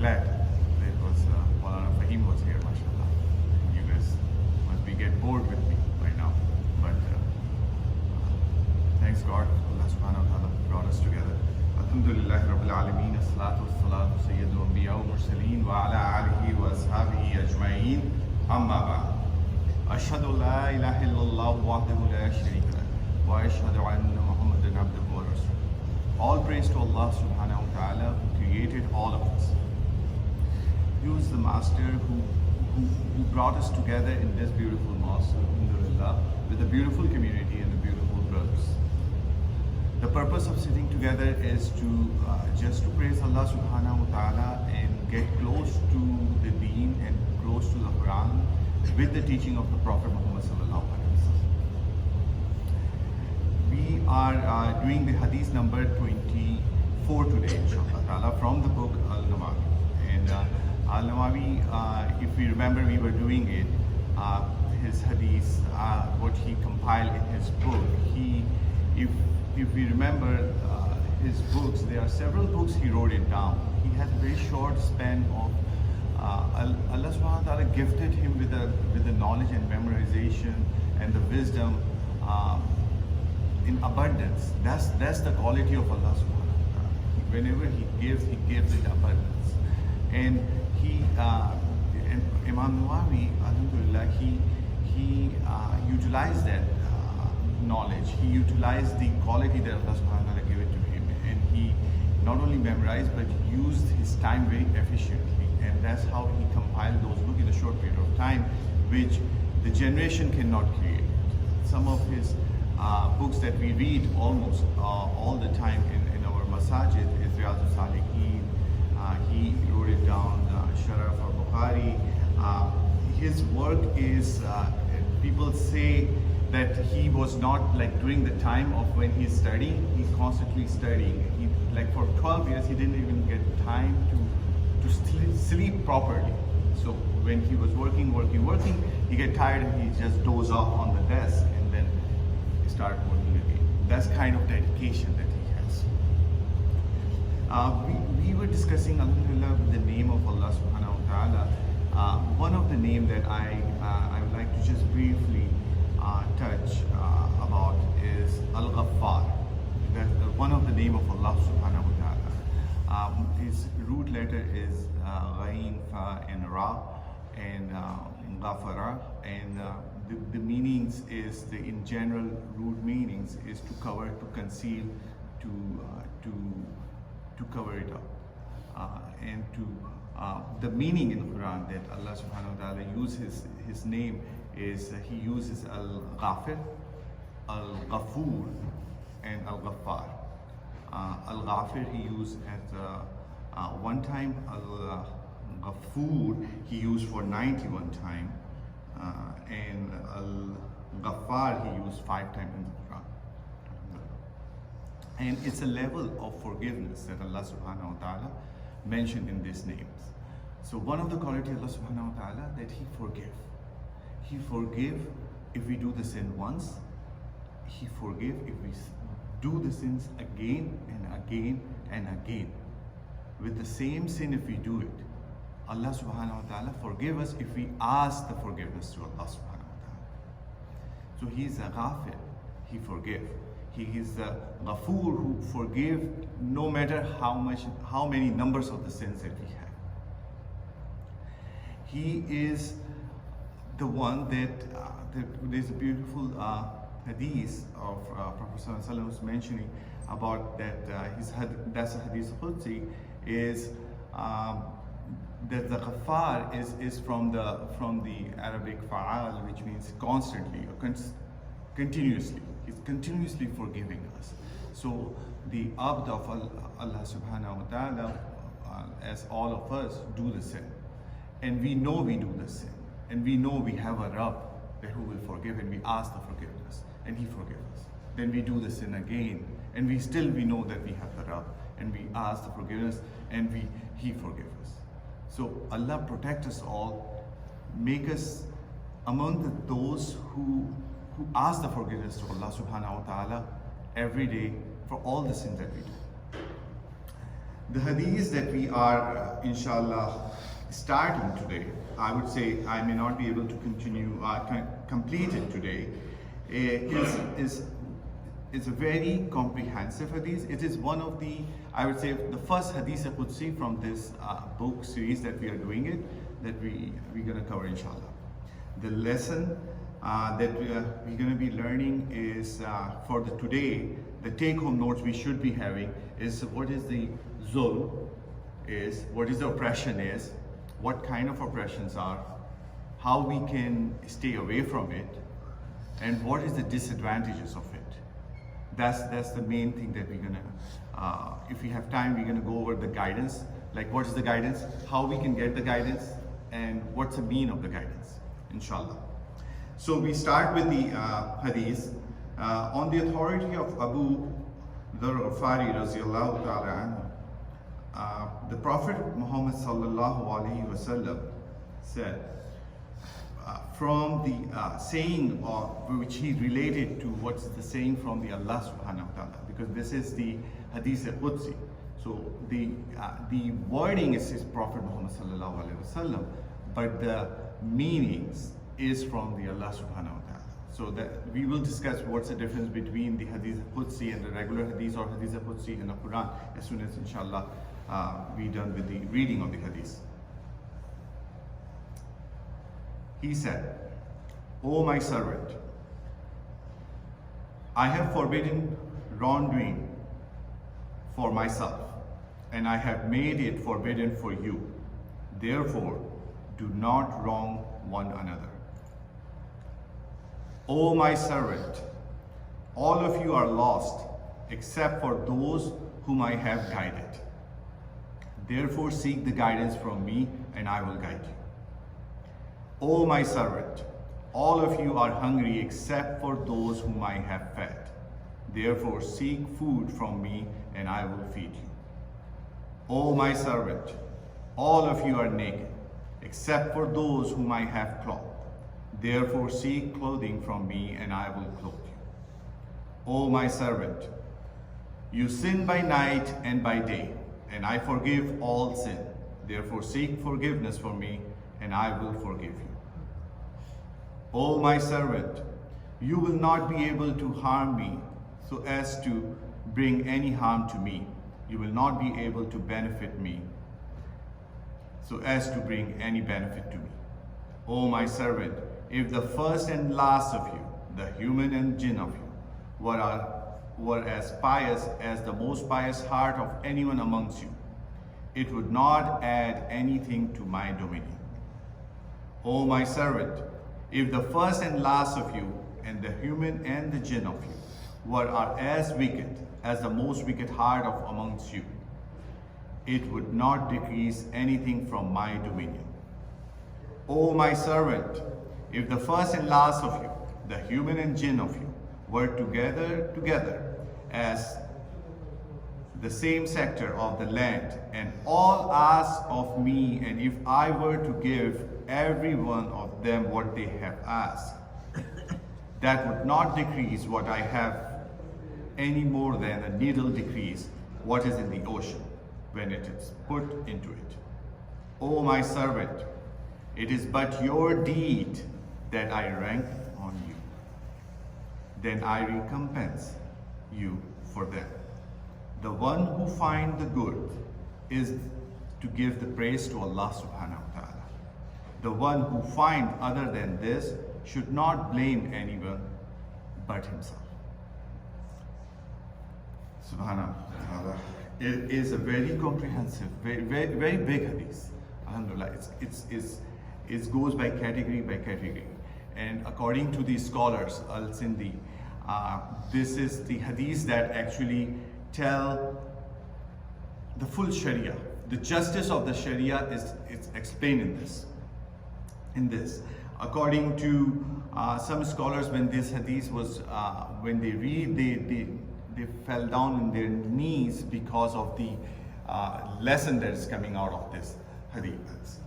glad that Maulana Fahim was here, mashallah. You guys must be get bored with me by now. But thanks God, Allah subhanahu wa ta'ala brought us together. Alhamdulillah Rabbil Alameen, as-salatu was-salatu Sayyidul Anbiya wa Mursaleen wa ala alihi wa ashabihi ajma'een, amma ba'd. Ashhadu la ilaha illallah wahdahu la sharika lahu wa ashhadu anna Muhammadan abduhu wa rasuluh. All praise to Allah subhanahu wa ta'ala who created all of us. He was the master who brought us together in this beautiful mosque, alhamdulillah, with a beautiful community and the beautiful brothers. The purpose of sitting together is to just to praise Allah subhanahu wa ta'ala and get close to the deen and close to the Quran with the teaching of the Prophet Muhammad sallallahu alaihi wasallam. We are doing the hadith number 24 today, inshallah ta'ala, from the book Al-Nawawi. And Al-Nawawi, if we remember, we were doing it, his hadith, what he compiled in his book. If we remember his books, there are several books he wrote it down. He has a very short span of Allah subhanahu wa ta'ala gifted him with the knowledge and memorization and the wisdom in abundance. That's the quality of Allah subhanahu wa ta'ala. Whenever he gives in abundance. And and Imam Nawawi, alhamdulillah, he utilized that knowledge. He utilized the quality that Allah subhanahu wa ta'ala gave it to him. And he not only memorized but used his time very efficiently. And that's how he compiled those books in a short period of time, which the generation cannot create. Some of his books that we read almost all the time in our masajid is Riyadh al-Salihin. He wrote it down, Sharaf al-Bukhari. His work is, people say that he was not like during the time of when he's studying, he's constantly studying. Like for 12 years, he didn't even get time to sleep properly. So when he was working, he get tired and he just doze off on the desk and then he start working again. That's kind of dedication that he has. We were discussing, alhamdulillah, the name of Allah subhanahu wa ta'ala. One of the name that I would like to just briefly touch about is Al-Ghaffar. That's one of the name of Allah subhanahu wa ta'ala. His root letter is Ghain, Fa, and Ra, and Ghafara, and the meanings is in general root meanings is to cover, to conceal, to cover it up, and to the meaning in the Quran that Allah subhanahu wa ta'ala uses his name is he uses Al-Ghafir, Al-Ghafur, and Al-Ghaffar. Al-Ghafir he used at one time, Al-Ghafur he used for 91 times, and Al-Ghaffar he used 5 times in the Quran. And it's a level of forgiveness that Allah subhanahu wa ta'ala mentioned in these names. So one of the qualities of Allah subhanahu wa ta'ala that he forgive. He forgive if we do the sin once. He forgive if we do the sins again and again and again. With the same sin if we do it, Allah subhanahu wa ta'ala forgive us if we ask the forgiveness to Allah subhanahu wa ta'ala. So he is a ghafir, he forgive. He is the Ghafoor who forgive no matter how many numbers of the sins that we have. He is the one that there's a beautiful hadith of Prophet sallallahu alaihi wasallam was mentioning about that that's a hadith Qudsi is that the Ghaffar is from the Arabic fa'al, which means constantly or continuously. He's continuously forgiving us. So the abd of Allah subhanahu wa ta'ala, as all of us do the sin, and we know we do the sin, and we know we have a Rabb who will forgive, and we ask the forgiveness, and He forgives us. Then we do the sin again, and we know that we have the Rabb, and we ask the forgiveness, and He forgives us. So Allah protect us all, make us among those who ask the forgiveness to Allah subhanahu wa ta'ala every day for all the sins that we do. The hadith that we are, inshallah, starting today, I would say I may not be able to continue, complete it today, is a very comprehensive hadith. It is one of the, I would say, the first hadith Qudsi from this book series that we are doing it, that we're going to cover, inshallah. The lesson that we're going to be learning is for the today, the take-home notes we should be having is what is the Dhulm is, what is the oppression is, what kind of oppressions are, how we can stay away from it, and what is the disadvantages of it. That's the main thing that we're gonna, if we have time, we're gonna go over the guidance, like what is the guidance, how we can get the guidance, and what's the mean of the guidance, inshallah. So we start with the hadith. On the authority of Abu Dhar Ghafari Raziyallahu Ta'ala anhu, the Prophet Muhammad Sallallahu Alaihi Wasallam said, from the saying which he related to what's the saying from the Allah Subhanahu Wa Ta'ala, because this is the Hadith Qudsi. So the wording is his Prophet Muhammad Sallallahu Alaihi Wasallam, but the meanings is from the Allah Subhanahu Wa Ta'ala. So that we will discuss what's the difference between the Hadith Qudsi and the regular Hadith, or Hadith Qudsi and the Quran, as soon as inshallah we done with the reading of the Hadith. He said, "O my servant, I have forbidden wrongdoing for myself, and I have made it forbidden for you. Therefore, do not wrong one another. O my servant, all of you are lost except for those whom I have guided. Therefore seek the guidance from me, and I will guide you. O my servant, all of you are hungry except for those whom I have fed. Therefore seek food from me, and I will feed you. O my servant, all of you are naked except for those whom I have clothed. Therefore seek clothing from me, and I will clothe you. O my servant, you sin by night and by day, and I forgive all sin. Therefore seek forgiveness for me, and I will forgive you. O my servant, you will not be able to harm me so as to bring any harm to me. You will not be able to benefit me so as to bring any benefit to me. O my servant, if the first and last of you, the human and jinn of you, were as pious as the most pious heart of anyone amongst you, it would not add anything to my dominion. O my servant, if the first and last of you, and the human and the jinn of you, are as wicked as the most wicked heart of amongst you, it would not decrease anything from my dominion. O my servant, if the first and last of you, the human and jinn of you, were together as the same sector of the land, and all ask of me, and if I were to give every one of them what they have asked, that would not decrease what I have any more than a needle decrease what is in the ocean when it is put into it. O my servant, it is but your deed that I rank on you. Then I recompense you for them. The one who finds the good is to give the praise to Allah Subhanahu Wa Ta'ala. The one who finds other than this should not blame anyone but himself." Subhanahu Wa Ta'ala. It is a very comprehensive, very big hadith. Alhamdulillah, it goes by category, and according to the scholars, Al-Sindi, this is the hadith that actually tell the full Sharia. The justice of the Sharia is explained in this. According to some scholars, when this hadith was, when they read, they fell down on their knees because of the lesson that is coming out of this hadith.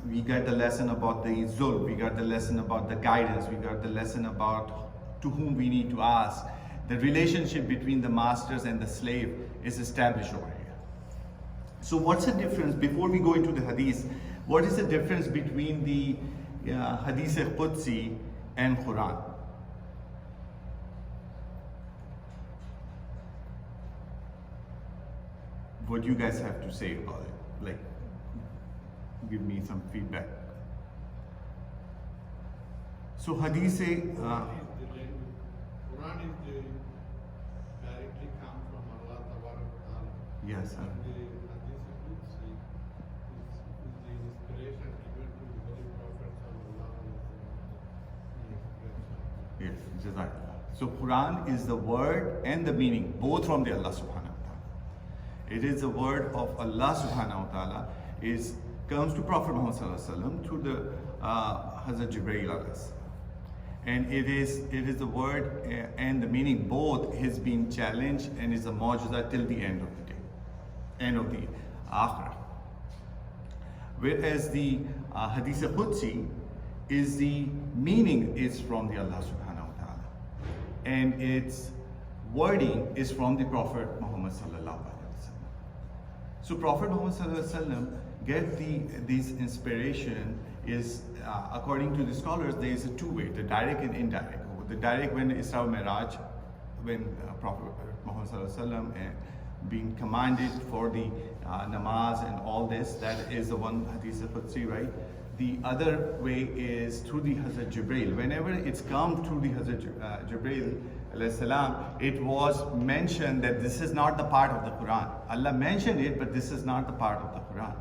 We got the lesson about the Dhulm, we got the lesson about the guidance, we got the lesson about to whom we need to ask. The relationship between the masters and the slave is established over here. So what's the difference, before we go into the hadith, what is the difference between the hadith Qudsi and Quran? What do you guys have to say about it? Like, give me some feedback. So hadith say, Quran is the directly come from Allah Tabarak wa Ta'ala. yes, sir. And the Hadith Qudsi is the inspiration given to the Holy Prophet Sallallahu Alaihi Wasallam. Yes, Jazakallah. So Quran is the word and the meaning, both from the Allah subhanahu wa ta'ala. It is the word of Allah subhanahu wa ta'ala, comes to Prophet Muhammad sallallahu alaihi wasallam through the Hazrat Jibreel alayhi salam. And it is the word and the meaning both has been challenged and is a mu'jiza till the end of the day, end of the akhirah. Whereas the Hadith Qudsi is the meaning is from the Allah subhanahu wa ta'ala, and its wording is from the Prophet Muhammad sallallahu alaihi wasallam. So Prophet Muhammad sallallahu alaihi wasallam get this inspiration is according to the scholars, there is a two-way, the direct and indirect. The direct, when Isra Miraj, when Prophet Muhammad sallallahu alaihi wasallam being commanded for the namaz and all this, that is the one Hadith Qudsi, right? The other way is through the Hazrat Jibreel. Whenever it's come through the Hazrat Jibreel alayhi salam, it was mentioned that this is not the part of the Quran. Allah mentioned it, but this is not the part of the Quran.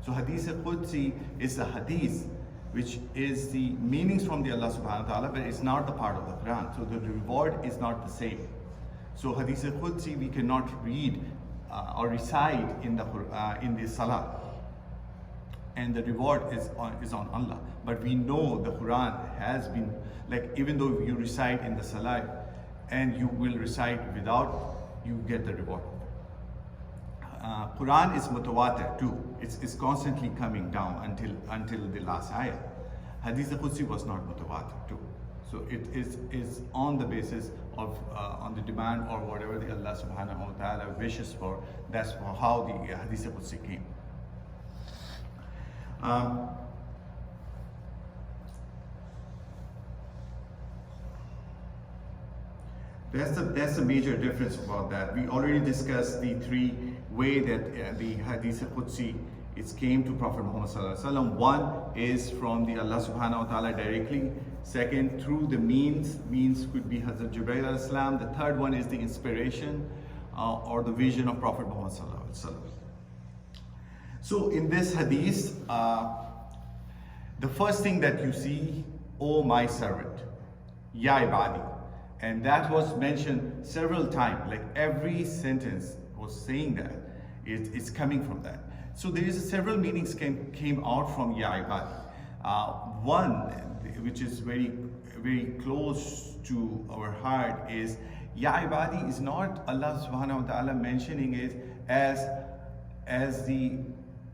So Hadith Qudsi is the hadith, which is the meanings from the Allah subhanahu wa ta'ala, but it's not the part of the Quran. So the reward is not the same. So Hadith Qudsi we cannot read or recite in the salah, and the reward is on Allah. But we know the Quran has been, like, even though you recite in the salah and you will recite without, you get the reward. Quran is mutawatir too. It's constantly coming down until the last ayah. Hadith Qudsi was not mutawatir too. So it is on the basis of on the demand or whatever the Allah subhanahu wa ta'ala wishes for. That's how the Hadith Qudsi came. That's the major difference about that. We already discussed the three way that the Hadith Qudsi came to Prophet Muhammad sallallahu alaihi wasallam. One is from the Allah subhanahu wa ta'ala directly. Second, through the means could be Hazrat Jibreel alayhi salam. The third one is the inspiration or the vision of Prophet Muhammad sallallahu alaihi wasallam. So in this hadith, the first thing that you see, "O my servant," Ya ibadi. And that was mentioned several times, like every sentence was saying that. It's coming from that. So there is several meanings came out from Ya ibadi. One, which is very, very close to our heart, is Ya ibadi is not Allah subhanahu wa ta'ala mentioning it as the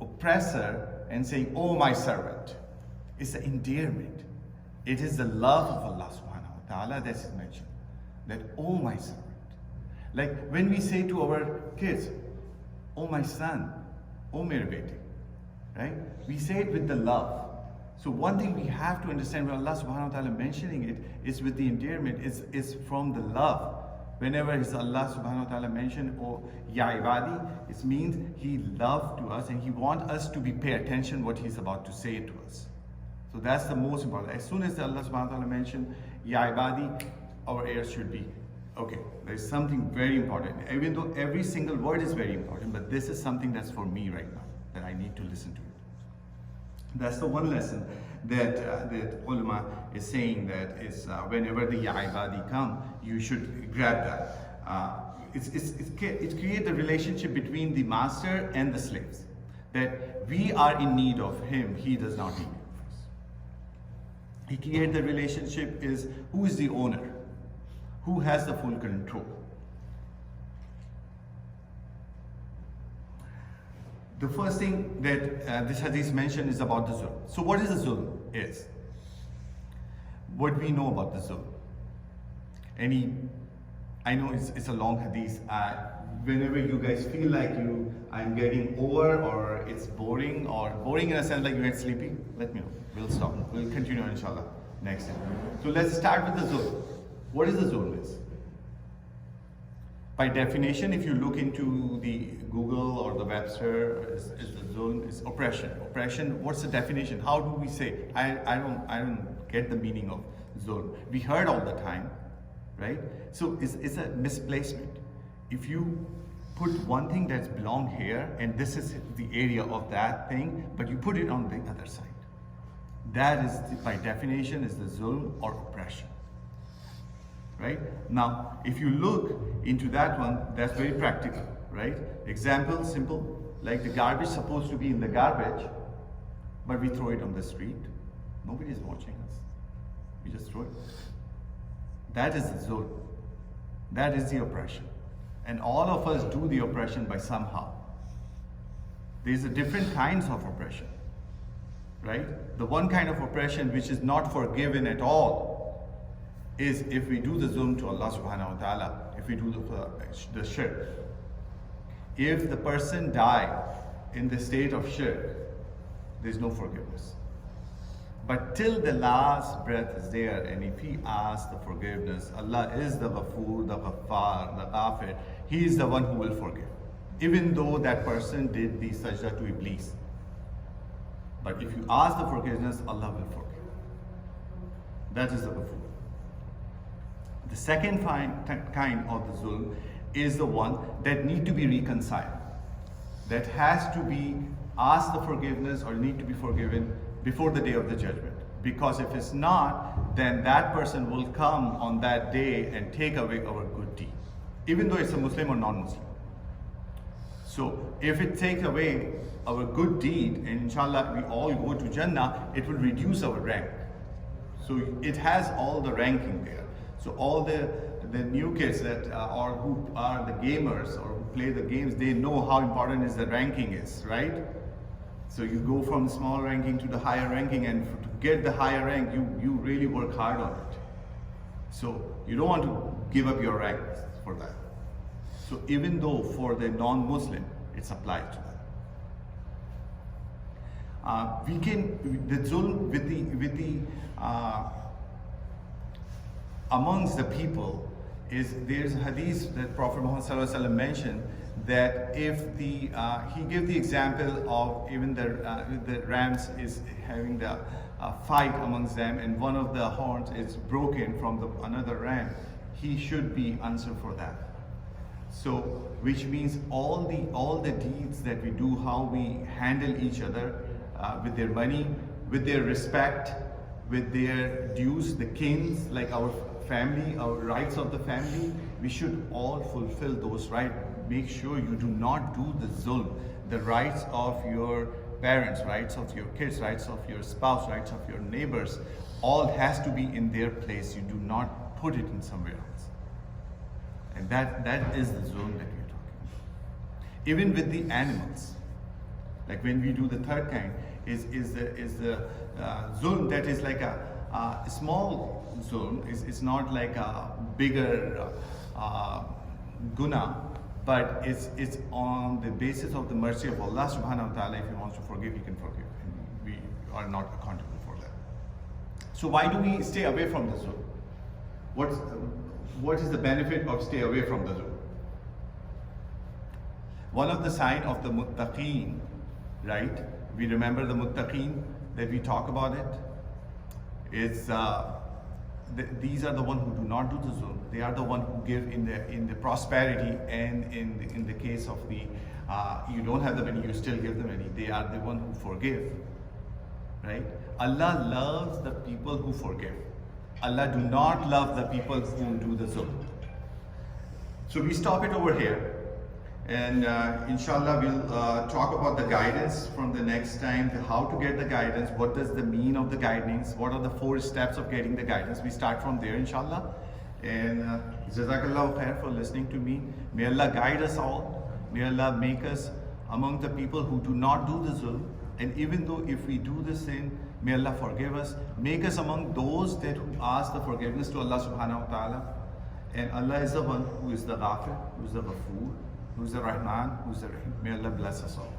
oppressor and saying, "Oh my servant." It's the endearment. It is the love of Allah subhanahu wa ta'ala that is mentioned. That, "Oh my servant." Like when we say to our kids, "Oh my son, oh mere beti," right? We say it with the love. So one thing we have to understand when Allah subhanahu wa ta'ala mentioning it is with the endearment, is from the love. Whenever it's Allah subhanahu wa ta'ala mentioned, "Oh Ya ibadi," it means He loved to us and He wants us to pay attention what He's about to say to us. So that's the most important. As soon as Allah subhanahu wa ta'ala mentioned Ya ibadi, our ears should be, okay, there's something very important. Even though every single word is very important, but this is something that's for me right now, that I need to listen to it. That's the one lesson that ulama is saying, that is whenever the Ya ibadi come, you should grab that. It creates a relationship between the master and the slaves, that we are in need of him, he does not need of us. He creates the relationship is who is the owner, who has the full control. The first thing that this hadith mentioned is about the zulm. So what is the zulm? What we know about the zulm? I know it's a long hadith. whenever you guys feel like I'm getting over or it's boring, or boring in a sense like you get sleepy, let me know. We'll stop. We'll continue inshallah next time. So let's start with the zulm. What is the zulm is? By definition, if you look into the Google or the Webster, is the zulm is oppression. Oppression, what's the definition? How do we say? I don't get the meaning of zulm. We heard all the time, right? So it's a misplacement. If you put one thing that's belong here and this is the area of that thing, but you put it on the other side, that is by definition is the zulm or oppression. Right? Now, if you look into that one, that's very practical, right? Example, simple, like the garbage supposed to be in the garbage, but we throw it on the street. Nobody is watching us. We just throw it. That is the zulm. That is the oppression. And all of us do the oppression by somehow. There's a different kinds of oppression, right? The one kind of oppression which is not forgiven at all is if we do the zulm to Allah subhanahu wa ta'ala, if we do the shirk. If the person died in the state of shirk, there's no forgiveness. But till the last breath is there, and if he asks the forgiveness, Allah is the Ghafoor, the Ghaffar, the Ghafir. He is the one who will forgive. Even though that person did the sajda to Iblis. But if you ask the forgiveness, Allah will forgive. That is the Ghafoor. The second kind of the zulm is the one that need to be reconciled. That has to be asked the forgiveness or need to be forgiven before the day of the judgment. Because if it's not, then that person will come on that day and take away our good deed, even though it's a Muslim or non-Muslim. So if it takes away our good deed, and inshallah we all go to Jannah, it will reduce our rank. So it has all the ranking there. So all the new kids that or who are the gamers or who play the games, they know how important is the ranking is, right? So you go from small ranking to the higher ranking, and to get the higher rank, you really work hard on it. So you don't want to give up your rank for that. So even though for the non-Muslim, it's applied to that. We can, the zulm with the amongst the people is, there's a hadith that Prophet Muhammad mentioned that if the he gave the example of even the rams is having the fight amongst them, and one of the horns is broken from another ram, he should be answered for that. So which means all the deeds that we do, how we handle each other with their money, with their respect, with their dues, the kins, like our family, our rights of the family, we should all fulfill those rights. Make sure you do not do the zulm. The rights of your parents, rights of your kids, rights of your spouse, rights of your neighbors, all has to be in their place. You do not put it in somewhere else. And that is the zulm that we are talking about. Even with the animals, like when we do the third kind, is the zulm that is like a small zulm. It's not like a bigger guna, but it's on the basis of the mercy of Allah subhanahu wa ta'ala. If He wants to forgive, He can forgive. And we are not accountable for that. So why do we stay away from the zulm? What is the benefit of stay away from the zulm? One of the signs of the muttaqeen, right? We remember the muttaqeen that we talk about it. It's these are the ones who do not do the zulm. They are the ones who give in the prosperity, and in the case of the you don't have the money, you still give the money. They are the ones who forgive, right? Allah loves the people who forgive. Allah do not love the people who do the zulm. So we stop it over here. And inshallah we'll talk about the guidance from the next time, how to get the guidance, what does the mean of the guidance, what are the 4 steps of getting the guidance. We start from there inshallah. And Jazakallahu khair for listening to me. May Allah guide us all. May Allah make us among the people who do not do the zulm. And even though if we do the sin, may Allah forgive us. Make us among those that who ask the forgiveness to Allah subhanahu wa ta'ala. And Allah is the one who is the Ghafir, who is the Ghafoor, Who's the Rahman? Who's the Rahim? May Allah bless us all.